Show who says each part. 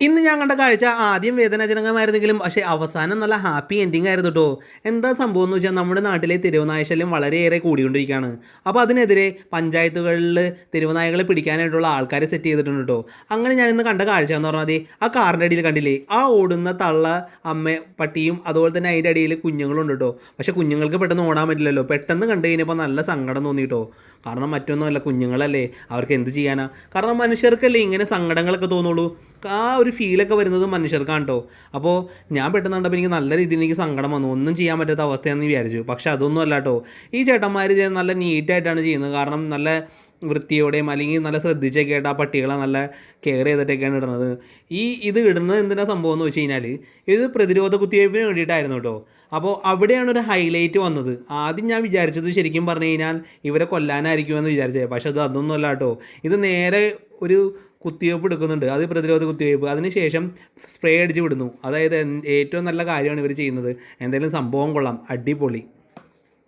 Speaker 1: ഇന്ന് ഞാൻ കണ്ട കാഴ്ച ആദ്യം വേദനാജനകമായിരുന്നെങ്കിലും പക്ഷേ അവസാനം നല്ല ഹാപ്പി എൻഡിങ് ആയിരുന്നു കേട്ടോ. എന്താ സംഭവം എന്ന് വെച്ചാൽ നമ്മുടെ നാട്ടിലെ തെരുവുനായ ശല്യം വളരെയേറെ കൂടിക്കൊണ്ടിരിക്കുകയാണ്. അപ്പോൾ അതിനെതിരെ പഞ്ചായത്തുകളിൽ തെരുവുനായകളെ പിടിക്കാനായിട്ടുള്ള ആൾക്കാരെ സെറ്റ് ചെയ്തിട്ടുണ്ട് കേട്ടോ. അങ്ങനെ ഞാൻ ഇന്ന് കണ്ട കാഴ്ച എന്ന് പറഞ്ഞാൽ ആ കാറിൻ്റെ അടിയിൽ കണ്ടില്ലേ, ആ ഓടുന്ന തള്ള അമ്മ പട്ടിയും അതുപോലെ തന്നെ അതിൻ്റെ അടിയിൽ കുഞ്ഞുങ്ങളുണ്ട് കേട്ടോ. പക്ഷേ കുഞ്ഞുങ്ങൾക്ക് പെട്ടെന്ന് ഓടാൻ പറ്റില്ലല്ലോ. പെട്ടെന്ന് കണ്ടു കഴിഞ്ഞപ്പോൾ നല്ല സങ്കടം തോന്നി കേട്ടോ. കാരണം മറ്റൊന്നുമല്ല, കുഞ്ഞുങ്ങളല്ലേ, അവർക്ക് എന്ത് ചെയ്യാനാ. കാരണം മനുഷ്യർക്കല്ലേ ഇങ്ങനെ സങ്കടങ്ങളൊക്കെ തോന്നുള്ളൂ. ആ ഒരു ഫീലൊക്കെ വരുന്നത് മനുഷ്യർക്കാണ് കേട്ടോ. അപ്പോൾ ഞാൻ പെട്ടെന്ന് കണ്ടപ്പോൾ എനിക്ക് നല്ല രീതിയിൽ എനിക്ക് സങ്കടം വന്നു. ഒന്നും ചെയ്യാൻ പറ്റാത്ത അവസ്ഥയാണെന്ന് വിചാരിച്ചു. പക്ഷേ അതൊന്നും അല്ല കേട്ടോ. ഈ ചേട്ടന്മാർ നല്ല നീറ്റായിട്ടാണ് ചെയ്യുന്നത്. കാരണം നല്ല വൃത്തിയോടെയും അല്ലെങ്കിൽ നല്ല ശ്രദ്ധിച്ചൊക്കെ ആയിട്ട് ആ പട്ടികളെ നല്ല കെയർ ചെയ്തിട്ടൊക്കെയാണ് ഇടുന്നത്. ഇത് ഇടുന്നത് എന്തിനാ സംഭവം എന്ന് വെച്ച് കഴിഞ്ഞാൽ ഇത് പ്രതിരോധ കുത്തിവയ്പ്പിന് വേണ്ടിയിട്ടായിരുന്നു കേട്ടോ. അപ്പോൾ അവിടെയാണ് ഒരു ഹൈലൈറ്റ് വന്നത്. ആദ്യം ഞാൻ വിചാരിച്ചത് ശരിക്കും പറഞ്ഞു കഴിഞ്ഞാൽ ഇവരെ കൊല്ലാനായിരിക്കുമെന്ന് വിചാരിച്ചത്. പക്ഷേ അതൊന്നും അല്ല കേട്ടോ. ഇത് നേരെ ഒരു കുത്തിവയ്പ്പ് എടുക്കുന്നുണ്ട്. അത് പ്രതിരോധ കുത്തിവയ്പ്പ്. അതിനുശേഷം സ്പ്രേ അടിച്ച് വിടുന്നു. അതായത് ഏറ്റവും നല്ല കാര്യമാണ് ഇവർ ചെയ്യുന്നത്. എന്തായാലും സംഭവം കൊള്ളാം, അടിപൊളി.